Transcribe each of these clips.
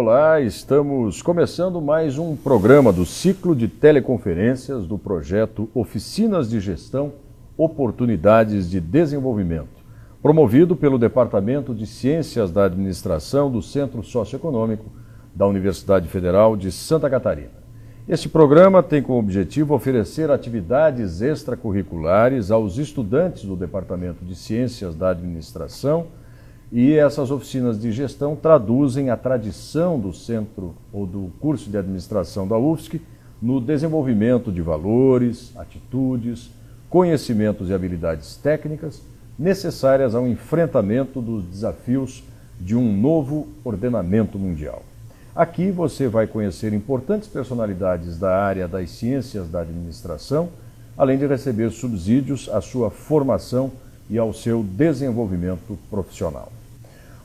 olá, estamos começando mais um programa do ciclo de teleconferências do projeto Oficinas de Gestão, Oportunidades de Desenvolvimento, promovido pelo Departamento de Ciências da Administração do Centro Socioeconômico da Universidade Federal de Santa Catarina. Este programa tem como objetivo oferecer atividades extracurriculares aos estudantes do Departamento de Ciências da Administração, e essas oficinas de gestão traduzem a tradição do centro ou do curso de administração da UFSC no desenvolvimento de valores, atitudes, conhecimentos e habilidades técnicas necessárias ao enfrentamento dos desafios de um novo ordenamento mundial. Aqui você vai conhecer importantes personalidades da área das ciências da administração, além de receber subsídios à sua formação e ao seu desenvolvimento profissional.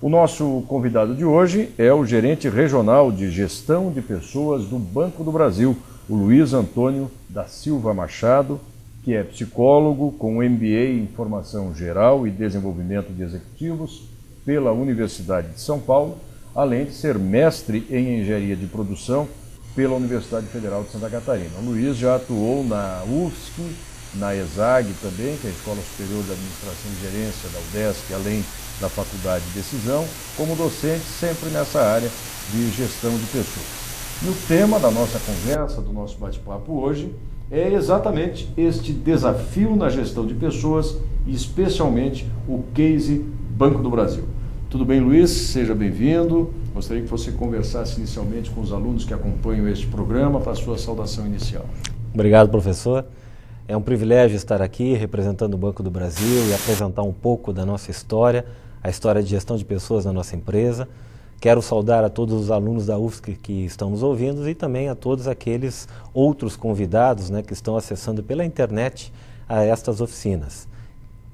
O nosso convidado de hoje é o gerente regional de gestão de pessoas do Banco do Brasil, o Luiz Antônio da Silva Machado, que é psicólogo com MBA em Formação Geral e Desenvolvimento de Executivos pela Universidade de São Paulo, além de ser mestre em Engenharia de Produção pela Universidade Federal de Santa Catarina. O Luiz já atuou na UFSC, na ESAG também, que é a Escola Superior de Administração e Gerência da UDESC, além da Faculdade de Decisão, como docente sempre nessa área de gestão de pessoas. E o tema da nossa conversa, do nosso bate-papo hoje, é exatamente este desafio na gestão de pessoas e especialmente o case Banco do Brasil. Tudo bem, Luiz? Seja bem-vindo. Gostaria que você conversasse inicialmente com os alunos que acompanham este programa para a sua saudação inicial. Obrigado, professor. É um privilégio estar aqui representando o Banco do Brasil e apresentar um pouco da nossa história, a história de gestão de pessoas na nossa empresa. Quero saudar a todos os alunos da UFSC que estão nos ouvindo e também a todos aqueles outros convidados, que estão acessando pela internet a estas oficinas.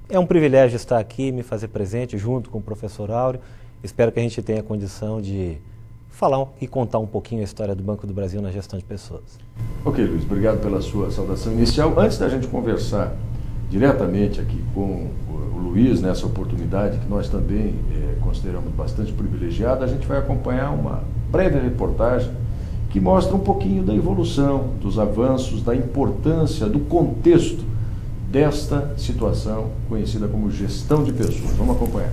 É um privilégio estar aqui e me fazer presente junto com o professor Áureo. Espero que a gente tenha condição de falar e contar um pouquinho a história do Banco do Brasil na gestão de pessoas. Ok, Luiz, obrigado pela sua saudação inicial. Antes da gente conversar diretamente aqui com o Luiz, nessa oportunidade que nós também consideramos bastante privilegiada, a gente vai acompanhar uma breve reportagem que mostra um pouquinho da evolução, dos avanços, da importância, do contexto desta situação conhecida como gestão de pessoas. Vamos acompanhar.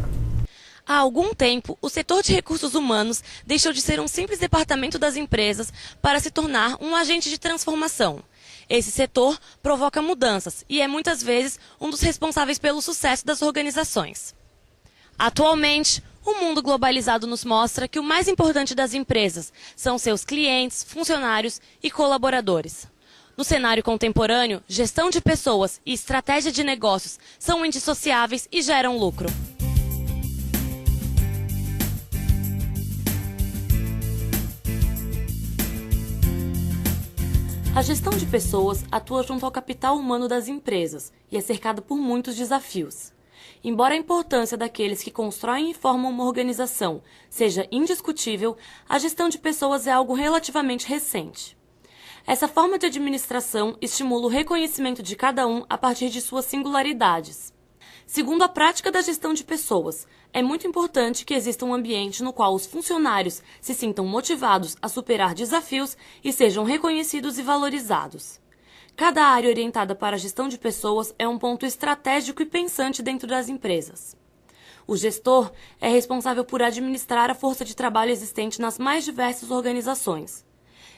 Há algum tempo, o setor de recursos humanos deixou de ser um simples departamento das empresas para se tornar um agente de transformação. Esse setor provoca mudanças e é muitas vezes um dos responsáveis pelo sucesso das organizações. Atualmente, o mundo globalizado nos mostra que o mais importante das empresas são seus clientes, funcionários e colaboradores. No cenário contemporâneo, gestão de pessoas e estratégia de negócios são indissociáveis e geram lucro. A gestão de pessoas atua junto ao capital humano das empresas e é cercada por muitos desafios. Embora a importância daqueles que constroem e formam uma organização seja indiscutível, a gestão de pessoas é algo relativamente recente. Essa forma de administração estimula o reconhecimento de cada um a partir de suas singularidades. Segundo a prática da gestão de pessoas, é muito importante que exista um ambiente no qual os funcionários se sintam motivados a superar desafios e sejam reconhecidos e valorizados. Cada área orientada para a gestão de pessoas é um ponto estratégico e pensante dentro das empresas. O gestor é responsável por administrar a força de trabalho existente nas mais diversas organizações.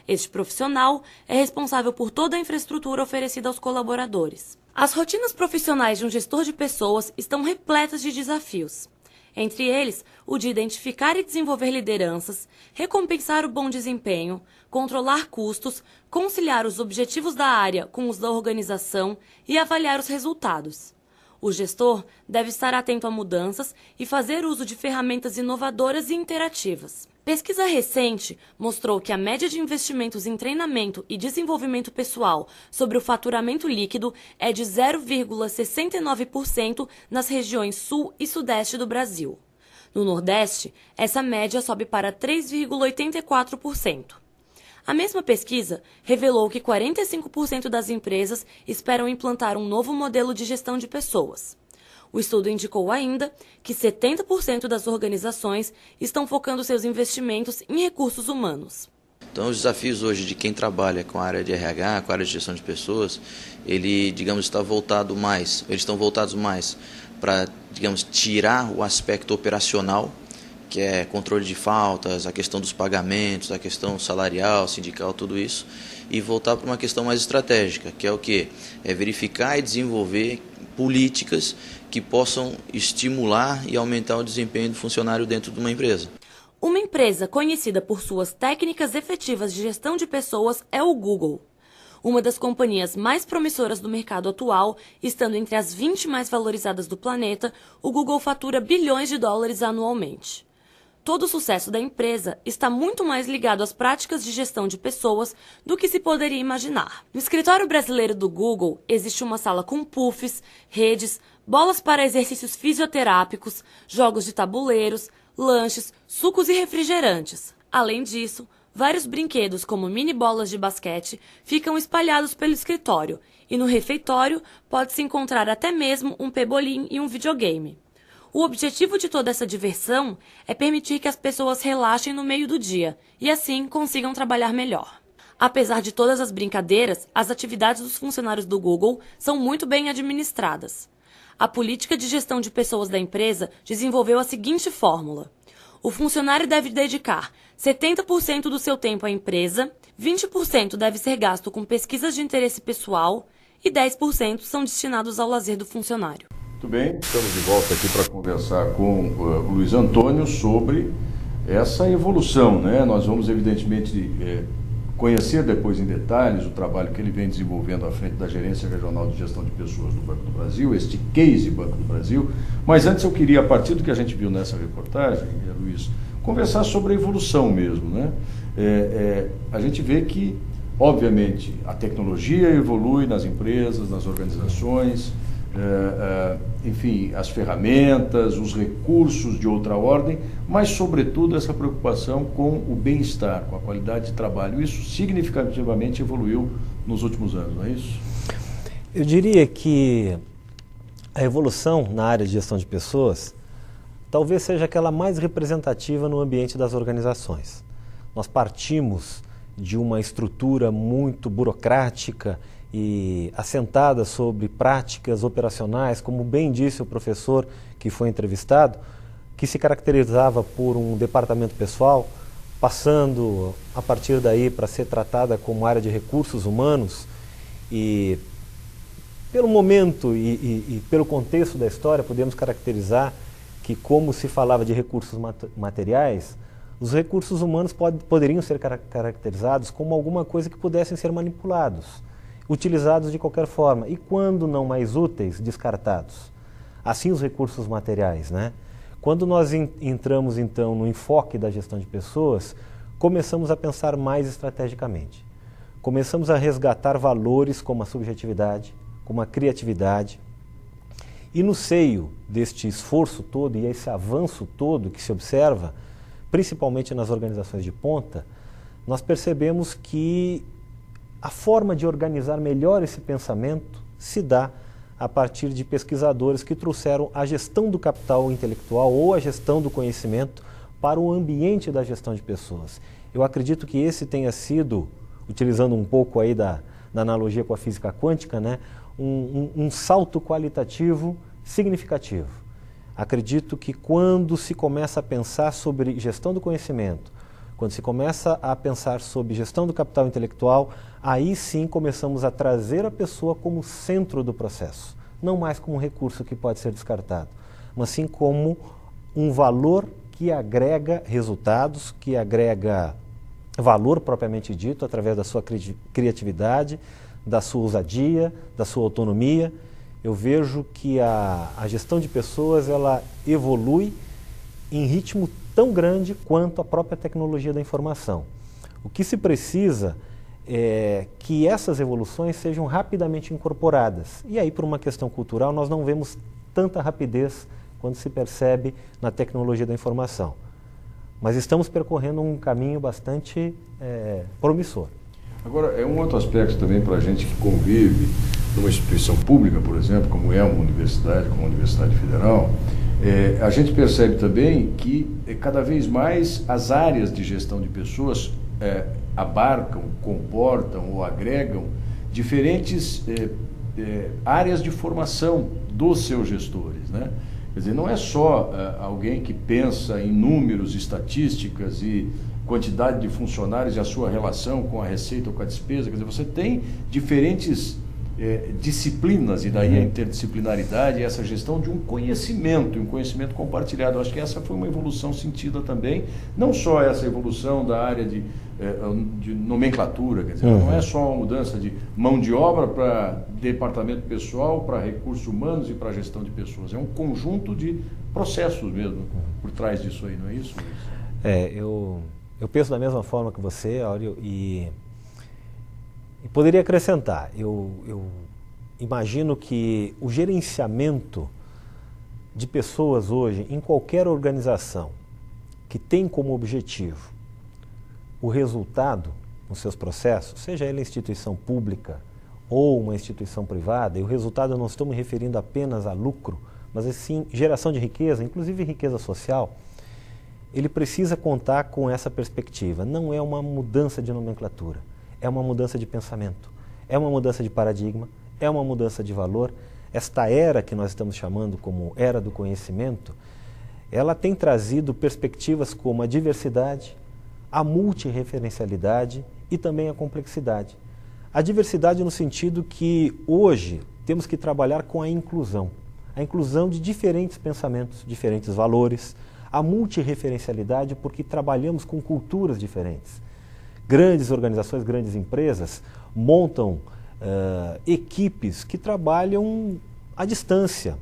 Este profissional é responsável por toda a infraestrutura oferecida aos colaboradores. As rotinas profissionais de um gestor de pessoas estão repletas de desafios. Entre eles, o de identificar e desenvolver lideranças, recompensar o bom desempenho, controlar custos, conciliar os objetivos da área com os da organização e avaliar os resultados. O gestor deve estar atento a mudanças e fazer uso de ferramentas inovadoras e interativas. Pesquisa recente mostrou que a média de investimentos em treinamento e desenvolvimento pessoal sobre o faturamento líquido é de 0,69% nas regiões Sul e Sudeste do Brasil. No Nordeste, essa média sobe para 3,84%. A mesma pesquisa revelou que 45% das empresas esperam implantar um novo modelo de gestão de pessoas. O estudo indicou ainda que 70% das organizações estão focando seus investimentos em recursos humanos. Então, os desafios hoje de quem trabalha com a área de RH, com a área de gestão de pessoas, eles estão voltados mais para, tirar o aspecto operacional, que é controle de faltas, a questão dos pagamentos, a questão salarial, sindical, tudo isso, e voltar para uma questão mais estratégica, que é o quê? É verificar e desenvolver políticas que possam estimular e aumentar o desempenho do funcionário dentro de uma empresa. Uma empresa conhecida por suas técnicas efetivas de gestão de pessoas é o Google. Uma das companhias mais promissoras do mercado atual, estando entre as 20 mais valorizadas do planeta, o Google fatura bilhões de dólares anualmente. Todo o sucesso da empresa está muito mais ligado às práticas de gestão de pessoas do que se poderia imaginar. No escritório brasileiro do Google, existe uma sala com puffs, redes, bolas para exercícios fisioterápicos, jogos de tabuleiros, lanches, sucos e refrigerantes. Além disso, vários brinquedos como mini bolas de basquete ficam espalhados pelo escritório e no refeitório pode-se encontrar até mesmo um pebolim e um videogame. O objetivo de toda essa diversão é permitir que as pessoas relaxem no meio do dia e assim consigam trabalhar melhor. Apesar de todas as brincadeiras, as atividades dos funcionários do Google são muito bem administradas. A política de gestão de pessoas da empresa desenvolveu a seguinte fórmula: o funcionário deve dedicar 70% do seu tempo à empresa, 20% deve ser gasto com pesquisas de interesse pessoal e 10% são destinados ao lazer do funcionário. Muito bem, estamos de volta aqui para conversar com o Luiz Antônio sobre essa evolução, né? Nós vamos, evidentemente, conhecer depois em detalhes o trabalho que ele vem desenvolvendo à frente da Gerência Regional de Gestão de Pessoas do Banco do Brasil, este case Banco do Brasil. Mas antes eu queria, a partir do que a gente viu nessa reportagem, Luiz, conversar sobre a evolução mesmo, né? A gente vê que, obviamente, a tecnologia evolui nas empresas, nas organizações, enfim, as ferramentas, os recursos de outra ordem, mas, sobretudo, essa preocupação com o bem-estar, com a qualidade de trabalho. Isso significativamente evoluiu nos últimos anos, não é isso? Eu diria que a evolução na área de gestão de pessoas talvez seja aquela mais representativa no ambiente das organizações. Nós partimos de uma estrutura muito burocrática e assentada sobre práticas operacionais, como bem disse o professor que foi entrevistado, que se caracterizava por um departamento pessoal, passando a partir daí para ser tratada como área de recursos humanos. E pelo momento e pelo contexto da história, podemos caracterizar que, como se falava de recursos materiais, os recursos humanos poderiam ser caracterizados como alguma coisa que pudessem ser manipulados, utilizados de qualquer forma, e quando não mais úteis, descartados. Assim os recursos materiais, né? Quando nós entramos então no enfoque da gestão de pessoas, começamos a pensar mais estrategicamente. Começamos a resgatar valores como a subjetividade, como a criatividade. E no seio deste esforço todo e esse avanço todo que se observa, principalmente nas organizações de ponta, nós percebemos que a forma de organizar melhor esse pensamento se dá a partir de pesquisadores que trouxeram a gestão do capital intelectual ou a gestão do conhecimento para o ambiente da gestão de pessoas. Eu acredito que esse tenha sido, utilizando um pouco aí da analogia com a física quântica, né, um salto qualitativo significativo. Acredito que quando se começa a pensar sobre gestão do conhecimento, quando se começa a pensar sobre gestão do capital intelectual, aí sim começamos a trazer a pessoa como centro do processo. Não mais como um recurso que pode ser descartado, mas sim como um valor que agrega resultados, que agrega valor propriamente dito, através da sua criatividade, da sua ousadia, da sua autonomia. Eu vejo que a gestão de pessoas ela evolui em ritmo tão grande quanto a própria tecnologia da informação. O que se precisa é que essas evoluções sejam rapidamente incorporadas. E aí, por uma questão cultural, nós não vemos tanta rapidez quando se percebe na tecnologia da informação. Mas estamos percorrendo um caminho bastante promissor. Agora, é um outro aspecto também para a gente que convive numa instituição pública, por exemplo, como é uma universidade, como a Universidade Federal, a gente percebe também que cada vez mais as áreas de gestão de pessoas abarcam, comportam ou agregam diferentes áreas de formação dos seus gestores, né? Quer dizer, não é só alguém que pensa em números, estatísticas e quantidade de funcionários e a sua relação com a receita ou com a despesa. Quer dizer, você tem diferentes disciplinas, e daí a interdisciplinaridade e essa gestão de um conhecimento compartilhado. Eu acho que essa foi uma evolução sentida também, não só essa evolução da área de nomenclatura, quer dizer, não é só uma mudança de mão de obra para departamento pessoal, para recursos humanos e para gestão de pessoas. É um conjunto de processos mesmo por trás disso aí, não é isso, Luiz? Eu penso da mesma forma que você, Áureo, e poderia acrescentar. Eu imagino que o gerenciamento de pessoas hoje, em qualquer organização que tem como objetivo o resultado nos seus processos, seja ele instituição pública ou uma instituição privada, e o resultado eu não estou me referindo apenas a lucro, mas sim geração de riqueza, inclusive riqueza social, ele precisa contar com essa perspectiva. Não é uma mudança de nomenclatura, é uma mudança de pensamento, é uma mudança de paradigma, é uma mudança de valor. Esta era que nós estamos chamando como era do conhecimento, ela tem trazido perspectivas como a diversidade, a multireferencialidade e também a complexidade. A diversidade no sentido que hoje temos que trabalhar com a inclusão de diferentes pensamentos, diferentes valores, a multireferencialidade porque trabalhamos com culturas diferentes. Grandes organizações, grandes empresas montam equipes que trabalham à distância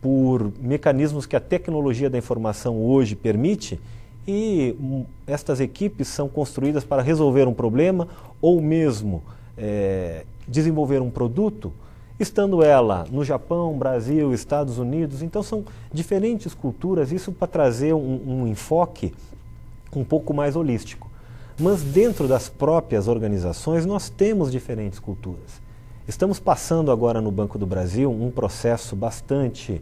por mecanismos que a tecnologia da informação hoje permite, e estas equipes são construídas para resolver um problema ou mesmo desenvolver um produto, estando ela no Japão, Brasil, Estados Unidos. Então são diferentes culturas, isso para trazer um enfoque um pouco mais holístico. Mas dentro das próprias organizações nós temos diferentes culturas. Estamos passando agora no Banco do Brasil um processo bastante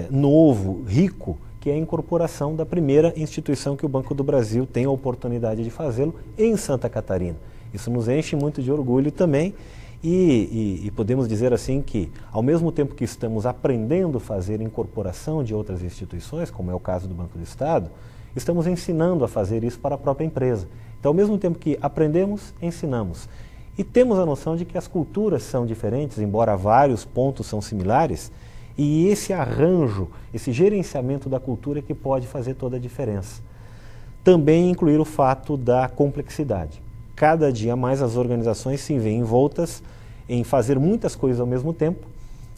novo, rico, que é a incorporação da primeira instituição que o Banco do Brasil tem a oportunidade de fazê-lo em Santa Catarina. Isso nos enche muito de orgulho também e podemos dizer assim que, ao mesmo tempo que estamos aprendendo a fazer incorporação de outras instituições, como é o caso do Banco do Estado, estamos ensinando a fazer isso para a própria empresa. Então, ao mesmo tempo que aprendemos, ensinamos. E temos a noção de que as culturas são diferentes, embora vários pontos são similares, e esse arranjo, esse gerenciamento da cultura é que pode fazer toda a diferença. Também incluir o fato da complexidade. Cada dia mais as organizações se veem envoltas em fazer muitas coisas ao mesmo tempo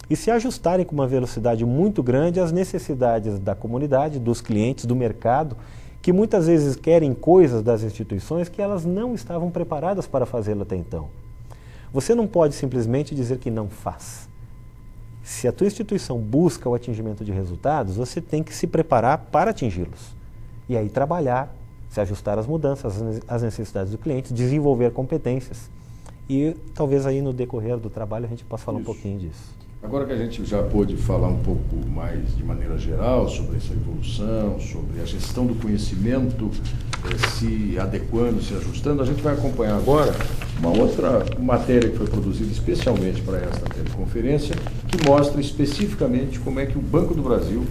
e se ajustarem com uma velocidade muito grande às necessidades da comunidade, dos clientes, do mercado, que muitas vezes querem coisas das instituições que elas não estavam preparadas para fazê-lo até então. Você não pode simplesmente dizer que não faz. Se a tua instituição busca o atingimento de resultados, você tem que se preparar para atingi-los. E aí trabalhar, se ajustar às mudanças, às necessidades do cliente, desenvolver competências. E talvez aí no decorrer do trabalho a gente possa falar um pouquinho disso. Agora que a gente já pôde falar um pouco mais de maneira geral sobre essa evolução, sobre a gestão do conhecimento, se adequando, se ajustando, a gente vai acompanhar agora uma outra matéria que foi produzida especialmente para esta teleconferência, que mostra especificamente como é que o Banco do Brasil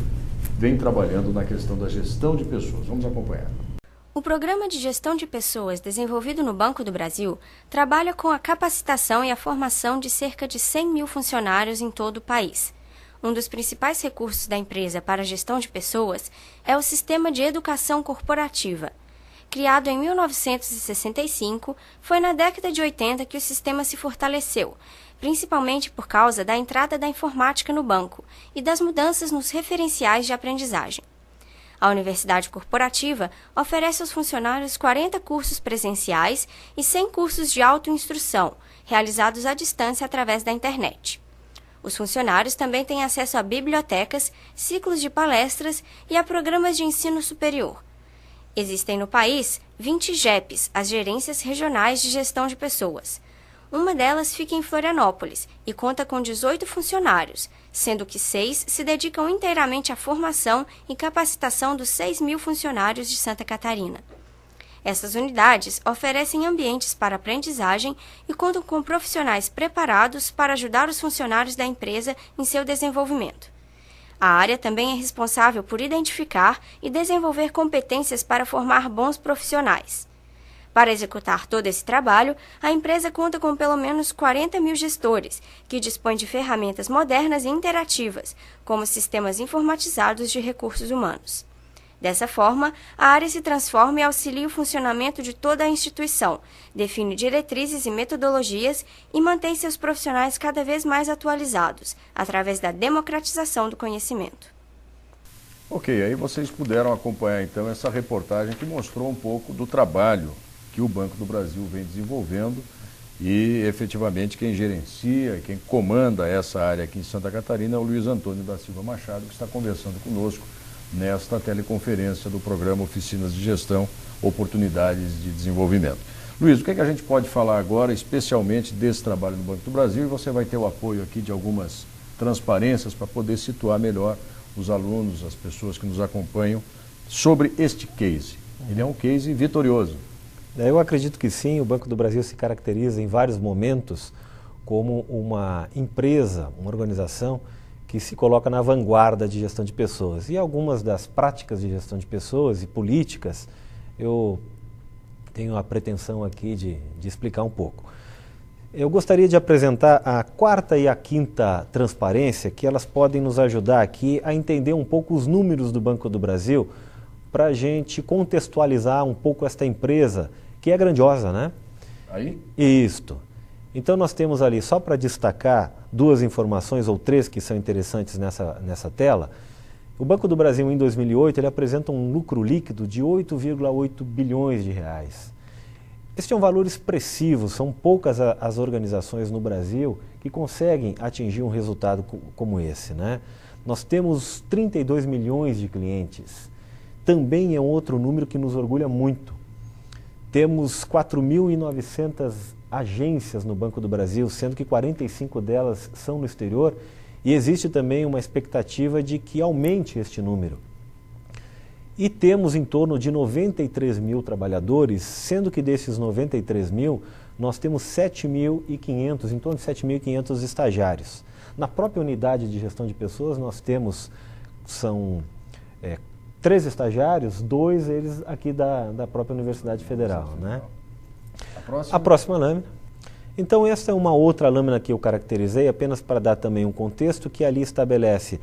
vem trabalhando na questão da gestão de pessoas. Vamos acompanhar. O Programa de Gestão de Pessoas desenvolvido no Banco do Brasil trabalha com a capacitação e a formação de cerca de 100 mil funcionários em todo o país. Um dos principais recursos da empresa para a gestão de pessoas é o Sistema de Educação Corporativa. Criado em 1965, foi na década de 80 que o sistema se fortaleceu, principalmente por causa da entrada da informática no banco e das mudanças nos referenciais de aprendizagem. A Universidade Corporativa oferece aos funcionários 40 cursos presenciais e 100 cursos de autoinstrução, realizados à distância através da internet. Os funcionários também têm acesso a bibliotecas, ciclos de palestras e a programas de ensino superior. Existem no país 20 GEPs, as Gerências Regionais de Gestão de Pessoas. Uma delas fica em Florianópolis e conta com 18 funcionários, sendo que 6 se dedicam inteiramente à formação e capacitação dos 6.000 funcionários de Santa Catarina. Essas unidades oferecem ambientes para aprendizagem e contam com profissionais preparados para ajudar os funcionários da empresa em seu desenvolvimento. A área também é responsável por identificar e desenvolver competências para formar bons profissionais. Para executar todo esse trabalho, a empresa conta com pelo menos 40.000 gestores, que dispõem de ferramentas modernas e interativas, como sistemas informatizados de recursos humanos. Dessa forma, a área se transforma e auxilia o funcionamento de toda a instituição, define diretrizes e metodologias e mantém seus profissionais cada vez mais atualizados, através da democratização do conhecimento. Ok, aí vocês puderam acompanhar então essa reportagem que mostrou um pouco do trabalho que o Banco do Brasil vem desenvolvendo e efetivamente quem gerencia, quem comanda essa área aqui em Santa Catarina é o Luiz Antônio da Silva Machado, que está conversando conosco nesta teleconferência do programa Oficinas de Gestão, Oportunidades de Desenvolvimento. Luiz, o que é que a gente pode falar agora, especialmente desse trabalho no Banco do Brasil, e você vai ter o apoio aqui de algumas transparências para poder situar melhor os alunos, as pessoas que nos acompanham, sobre este case. Ele é um case vitorioso. Eu acredito que sim, o Banco do Brasil se caracteriza em vários momentos como uma empresa, uma organização que se coloca na vanguarda de gestão de pessoas. E algumas das práticas de gestão de pessoas e políticas, eu tenho a pretensão aqui de explicar um pouco. Eu gostaria de apresentar a 4ª e a 5ª transparência, que elas podem nos ajudar aqui a entender um pouco os números do Banco do Brasil, para a gente contextualizar um pouco esta empresa, que é grandiosa, né? Aí? Isto. Então nós temos ali, só para destacar, 2 informações ou 3 que são interessantes nessa tela. O Banco do Brasil, em 2008, ele apresenta um lucro líquido de 8,8 bilhões de reais. Este é um valor expressivo, são poucas as organizações no Brasil que conseguem atingir um resultado como esse, né? Nós temos 32 milhões de clientes. Também é um outro número que nos orgulha muito. Temos 4.900 agências no Banco do Brasil, sendo que 45 delas são no exterior, e existe também uma expectativa de que aumente este número. E temos em torno de 93 mil trabalhadores, sendo que desses 93 mil, nós temos 7.500, em torno de 7.500 estagiários. Na própria unidade de gestão de pessoas, nós temos, 3 estagiários, 2 eles aqui da própria Universidade Federal, né? A próxima lâmina. Então essa é uma outra lâmina que eu caracterizei, apenas para dar também um contexto, que ali estabelece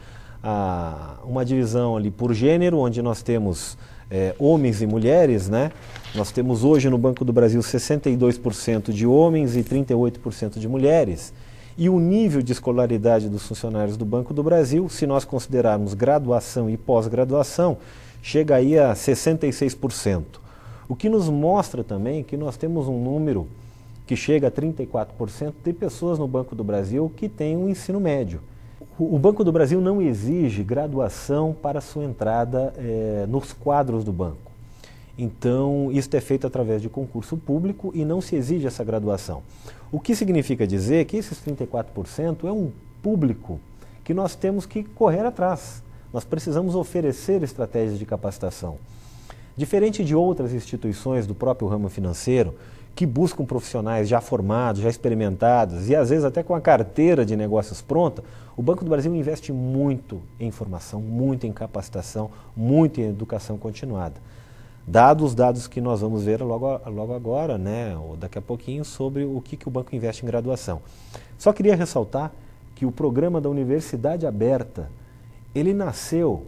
uma divisão ali por gênero, onde nós temos homens e mulheres, né? Nós temos hoje no Banco do Brasil 62% de homens e 38% de mulheres. E o nível de escolaridade dos funcionários do Banco do Brasil, se nós considerarmos graduação e pós-graduação, chega aí a 66%. O que nos mostra também que nós temos um número que chega a 34% de pessoas no Banco do Brasil que têm um ensino médio. O Banco do Brasil não exige graduação para sua entrada nos quadros do banco. Então, isso é feito através de concurso público e não se exige essa graduação. O que significa dizer que esses 34% é um público que nós temos que correr atrás. Nós precisamos oferecer estratégias de capacitação. Diferente de outras instituições do próprio ramo financeiro, que buscam profissionais já formados, já experimentados e às vezes até com a carteira de negócios pronta, o Banco do Brasil investe muito em formação, muito em capacitação, muito em educação continuada. Dados os dados que nós vamos ver logo agora, né, ou daqui a pouquinho, sobre o que o banco investe em graduação. Só queria ressaltar que o programa da Universidade Aberta, ele nasceu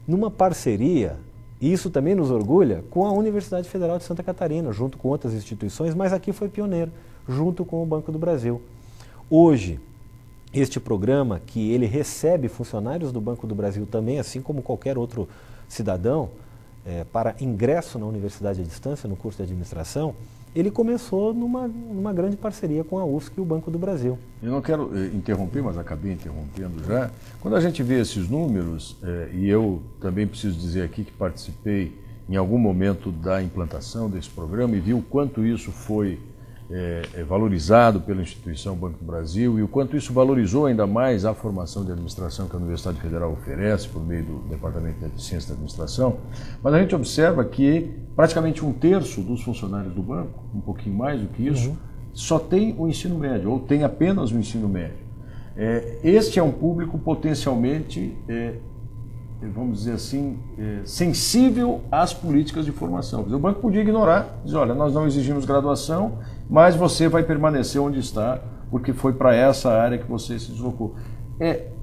numa parceria, e isso também nos orgulha, com a Universidade Federal de Santa Catarina, junto com outras instituições, mas aqui foi pioneiro, junto com o Banco do Brasil. Hoje, este programa, que ele recebe funcionários do Banco do Brasil também, assim como qualquer outro cidadão, para ingresso na universidade à distância, no curso de administração, ele começou numa grande parceria com a UFSC e o Banco do Brasil. Eu não quero interromper, mas acabei interrompendo já. Quando a gente vê esses números, e eu também preciso dizer aqui que participei em algum momento da implantação desse programa e vi o quanto isso foi valorizado pela instituição Banco do Brasil e o quanto isso valorizou ainda mais a formação de administração que a Universidade Federal oferece por meio do Departamento de Ciência da Administração, mas a gente observa que praticamente 1/3 dos funcionários do banco, um pouquinho mais do que isso, só tem o ensino médio, ou tem apenas o ensino médio. Este é um público potencialmente, vamos dizer assim, sensível às políticas de formação. O banco podia ignorar, dizer, olha, nós não exigimos graduação, mas você vai permanecer onde está, porque foi para essa área que você se deslocou.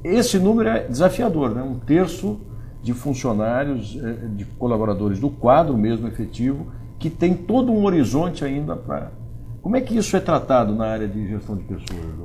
Esse número é desafiador, né? 1/3 de funcionários, de colaboradores do quadro mesmo efetivo, que tem todo um horizonte ainda para... Como é que isso é tratado na área de gestão de pessoas?